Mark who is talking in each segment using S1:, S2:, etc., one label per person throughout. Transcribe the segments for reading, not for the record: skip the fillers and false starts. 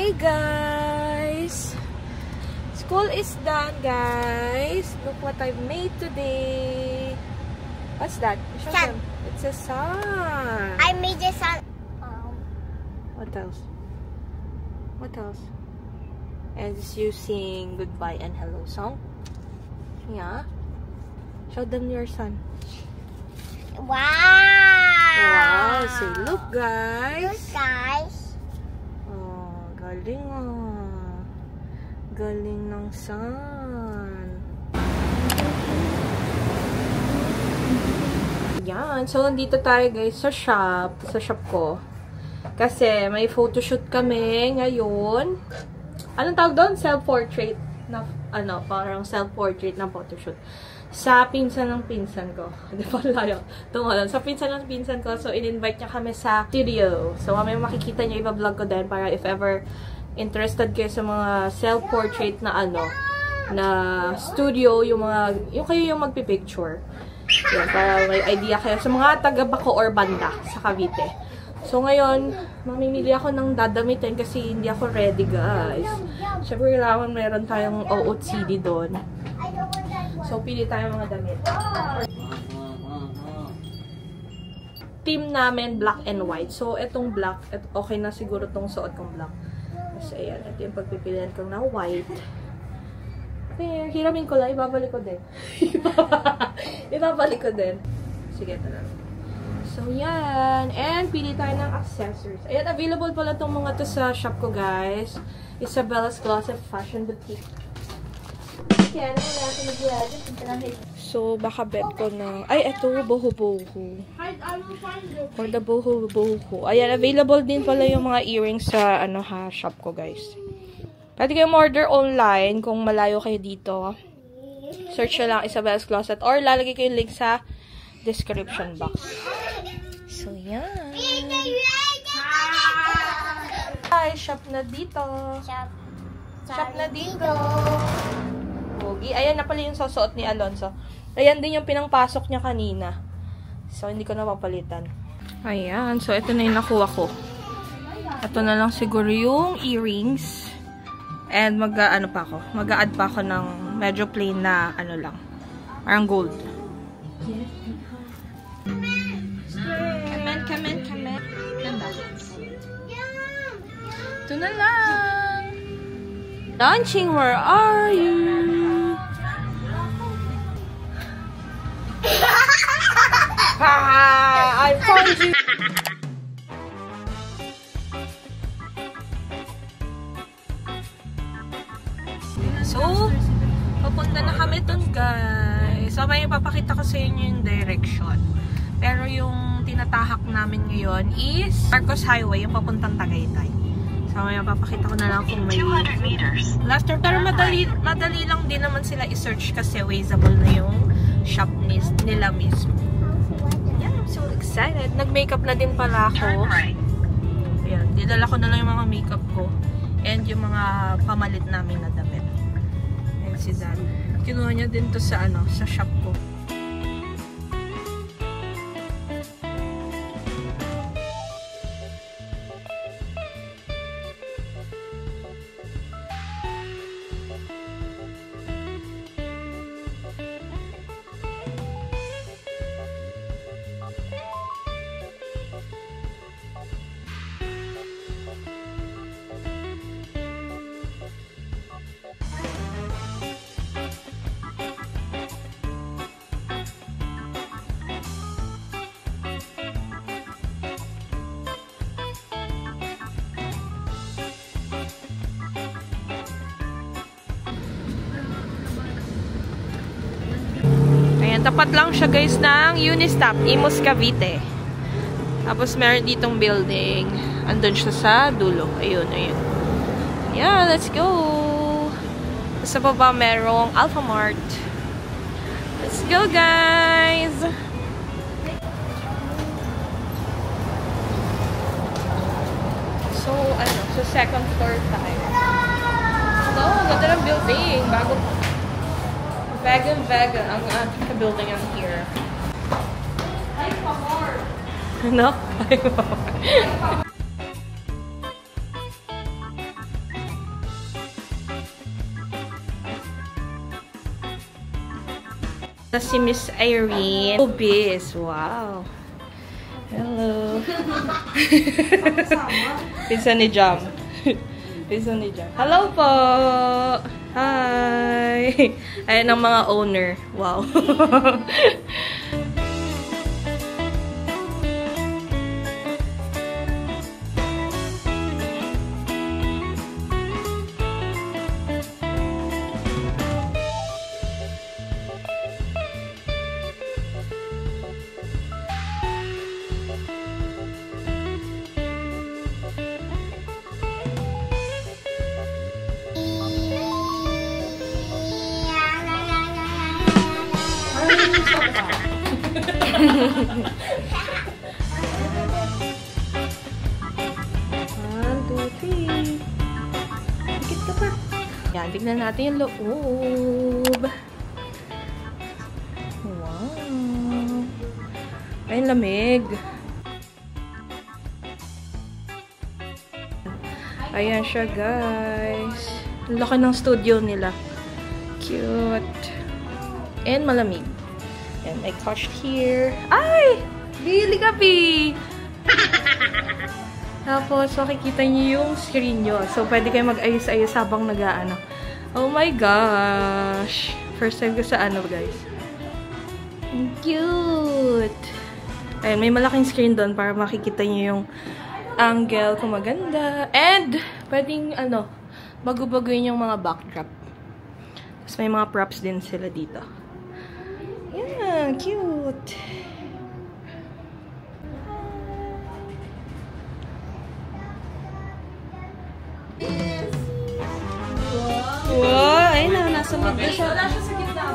S1: Hey guys! School is done, guys. Look what I've made today. What's that?
S2: Sun.
S1: It's a sun.
S2: I made the sun.
S1: What else? What else? And it's you sing goodbye and hello song. Yeah. Show them your sun.
S2: Wow!
S1: Wow! So look, guys.
S2: Look, guys.
S1: Oh, galing ah. Galing ng sun. Yan. So, nandito tayo guys sa shop. Sa shop ko. Kasi may photoshoot kami ngayon. Anong tawag doon? Self-portrait. Na, ano, parang self-portrait na photoshoot. Sa pinsan ng pinsan ko. Di ba layo? Tungolon. Sa pinsan ng pinsan ko. So, in-invite niya kami sa studio. So, may makikita niyo, iba-vlog ko din para if ever interested kayo sa mga self-portrait na ano, na studio, yung kayo yung magpipicture. Yan, para may idea kayo sa mga taga-Baco or Banda sa Cavite. So, ngayon, mamimili ako ng dadamitin kasi hindi ako ready, guys. Siyempre, kailangan meron tayong OOTD doon. So, pili tayo mga damit. Team namin, black and white. So, etong black, okay na siguro tong suot kong black. Kasi, ayan, ito yung pagpipilian ko na white. Pero, hiramin ko lang, ibabalik ko din. Ibabalik ko din. Sige, ito na. So, yan. And, pili tayo ng accessories. Ayan, available pala itong mga to sa shop ko, guys. Isabella's Closet Fashion Boutique. So, baka bet ko na... Ay, eto, boho-boho. For the boho-boho. Ayan, available din pala yung mga earrings sa, shop ko, guys. Pwede kayong order online kung malayo kayo dito. Search na lang Isabella's Closet or lalagay ko yung link sa description box. So, yan. Ay, shop na dito. Shop na dito. Pogi. Ayan na pala yung susuot ni Alonzo. Ayan din yung pinangpasok niya kanina. So, hindi ko na papalitan. Ayan. So, ito na yung nakuha ko. Ito na lang siguro yung earrings. And mag-add pa ako ng medyo plain na lang. Parang gold. Come in. Ganda. Ito na lang. Launching, where are you? I found you. So, papunta na kami dun, guys. So, may ipapakita ko sa inyo yung direction. Pero yung tinatahak namin ngayon is Marcos Highway, yung papuntang Tagaytay. So, may mapapakita ko na lang kung may 200 meters. Left turn. Pero madali lang din naman sila i-search kasi wazeable na yung shop nila mismo. Yeah, I'm so excited. Nag-makeup na din pala ako. Ayan, dinala ko na lang yung mga makeup ko. And yung mga pamalit namin na damit. And si Dan. Kinuha niya din to sa sa shop ko. Tapat lang siya, guys, ng Unistop, Imus, Cavite. Tapos meron ditong building. Andun siya sa dulo. Ayun. Yeah, let's go. Sa baba merong Alphamart. Let's go, guys. So, sa second floor tayo. No, ganda ng building. Vegan. Ang building on here. Ay, favor. No? Si Miss Irene. Obis. Wow. Hello. Pinsan ni Jam. Pinsan ni Jam. Hello po. Hi. Ayan ang mga owner. Wow. One, two, three. Dikit ka pa. Yan, tignan natin yung loob. Wow. Ay, lamig. Ayan siya, guys. Ang laki ng studio nila. Cute. And malamig. And I touched here. Ay! Bili ka, Pi! Tapos, makikita niyo yung screen nyo. So, pwede kayo mag-ayos-ayos habang nag-aano. Oh my gosh! First time ko sa ano, guys. Cute! Ayun, may malaking screen doon para makikita niyo yung angle kung maganda. And, pwedeng, ano, bago-baguin yung mga backdrop. Tapos, may mga props din sila dito. Yeah, cute. Wow, ayun na, nasa mid na siya. Wala siya sa gitna.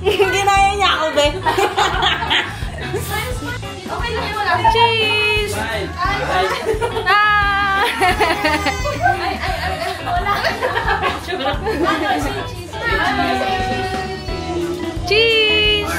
S1: Ginaya niya ako, be. Okay lang yun, wala. Cheese! Ah! Cheese!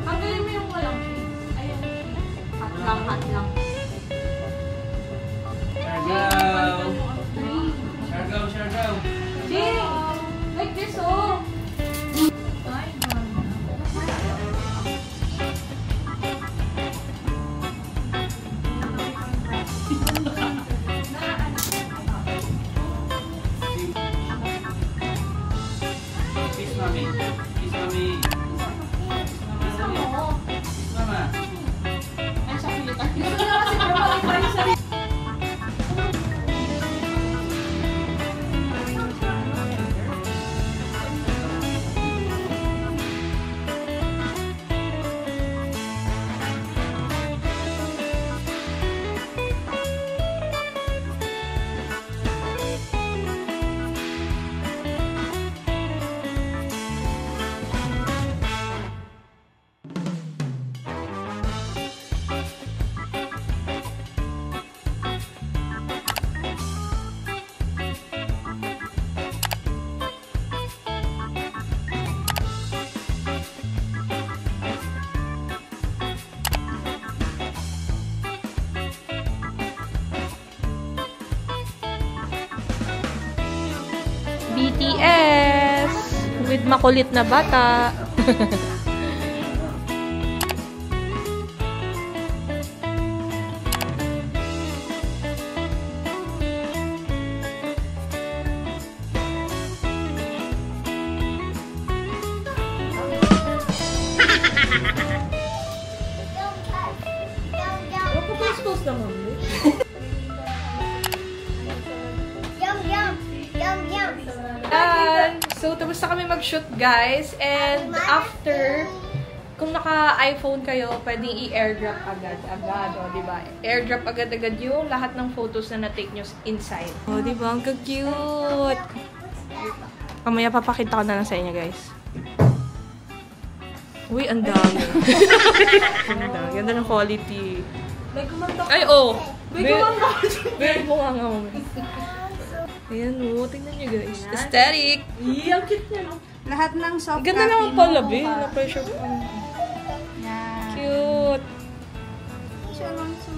S1: Hanggalin mo yung walang cheese. Ayan. Hot lang. Siargao. Jing! Like this, oh!
S3: Peace, Mami. Peace, Mami. Mama.
S1: Ay, sa pilitan. Gusto na kasi para makita yung sarili. BTS with makulit na bata. Close naman. So, tapos na kami mag-shoot, guys. And after, kung naka-iPhone kayo, pwedeng i-airdrop agad-agad, o, diba? Airdrop agad-agad yung lahat ng photos na na-take nyo inside. O, diba? Ang cute! Mamaya papakita ko na lang sa inyo, guys. Uy, ang dami. Ganda. Ganda ng quality.
S2: May kumanta
S1: Ay, oh!
S2: May kumanta
S1: Meron mo nga mo. Ayan, oh. Tingnan nyo, guys. Aesthetic!
S2: Ang cute niya, no? Lahat ng soft
S1: Ganda naman pala, Be. Na-pressure ko.
S2: Yan.
S1: Cute!
S2: Siya lang so...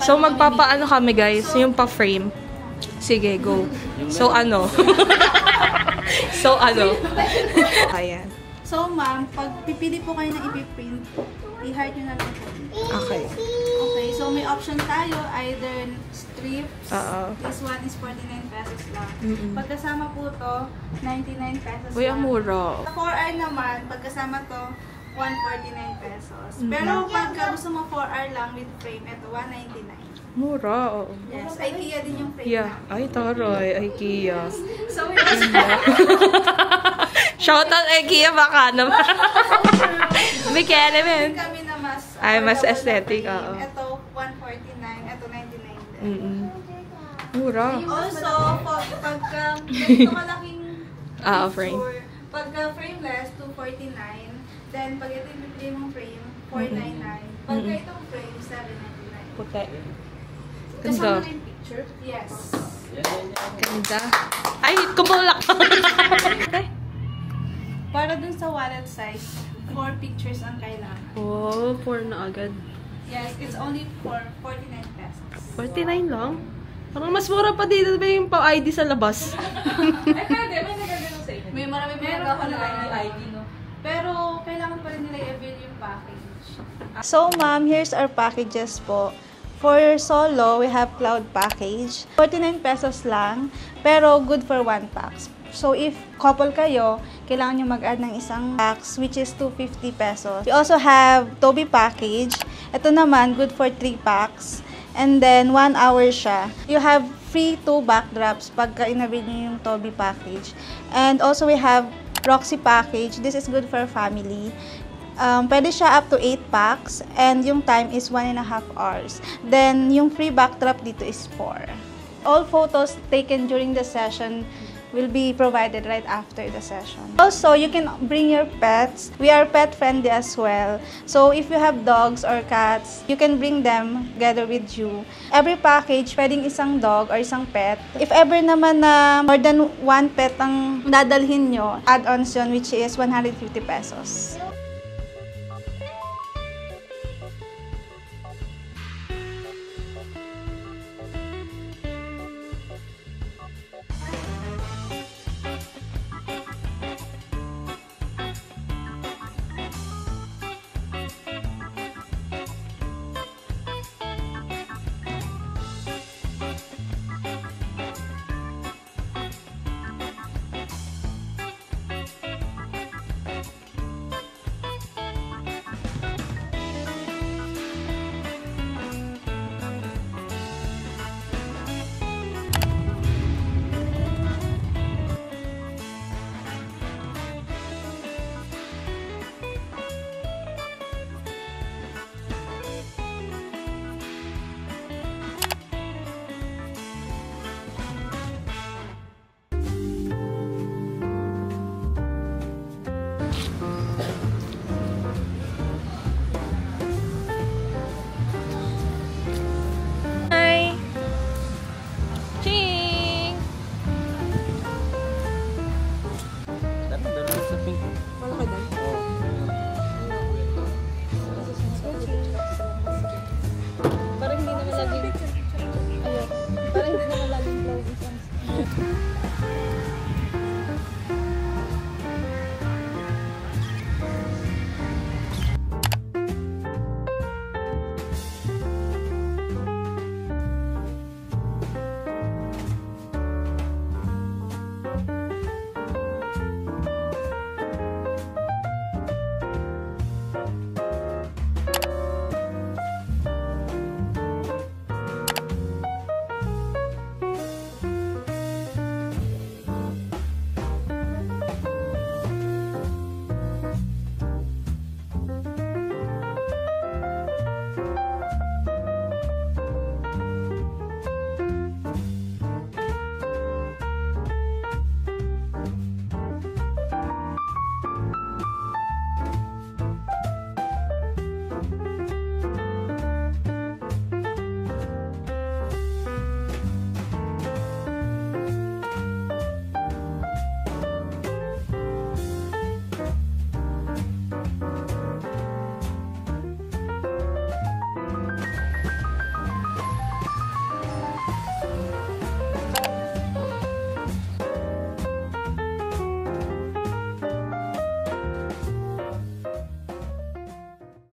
S1: So, magpapaano kami, guys. Yung pa-frame. Sige, go. So, ano? Ayan.
S2: So, ma'am, pag pipili po kayo ng ipiprint, i-heart nyo na lang po.
S1: Okay.
S2: Okay, so may option tayo, either strips. This one is 49 pesos lang. Pagkasama po to, 99 pesos
S1: Uy, ang
S2: lang.
S1: mura.
S2: 4R naman, pagkasama to, 149 pesos. Pero pagka gusto mo 4R lang with frame, ito 199.
S1: Mura, oo.
S2: Yes, IKEA din yung frame
S1: Yeah.
S2: namin.
S1: Ay, taray. IKEA.
S2: So, may option.
S1: Shout out IKEA, baka naman. Bikini, man.
S2: Kami na mas
S1: Ay, mas
S2: affordable
S1: aesthetic,
S2: na frame.
S1: oo.
S2: Ito 149, ito 99 din.
S1: Mura.
S2: Also, pagka ganito kalaking
S1: Frame.
S2: picture, pagka frameless, 249. Then, pag ito yung bibili mong frame, 499. Pagka itong frame, 799.
S1: Puti.
S2: Kasama
S1: Ganda.
S2: na yung picture? Yes.
S1: Ganda. Ay, kumulak.
S2: Para dun sa wallet size, 4 pictures ang kailangan.
S1: Oh, 4 na agad.
S2: Yes, it's only for 49 pesos.
S1: 49 lang? Parang mas mura pa dito ba yung pa-ID sa labas?
S2: Ay, pwede. May nagagano sa inyo. May marami pinag-online ID, no? Pero, kailangan pa rin nila i-avail yung package. So, ma'am, here's our packages po. For solo, we have cloud package. 49 pesos lang, pero good for 1 packs. So, if couple kayo, kailangan nyo mag-add ng isang packs, which is 250 pesos. We also have Toby package. Ito naman, good for 3 packs. And then, 1 hour siya. You have free 2 backdrops pagka inabid nyo yung Toby package. And also, we have Roxy package. This is good for family. Pwede siya up to 8 packs. And yung time is 1.5 hours. Then, yung free backdrop dito is 4. All photos taken during the session will be provided right after the session. Also, you can bring your pets. We are pet friendly as well. So, if you have dogs or cats, you can bring them together with you. Every package, pwedeng isang dog or isang pet. If ever naman na more than 1 pet ang dadalhin nyo, add-ons yun, which is 150 pesos.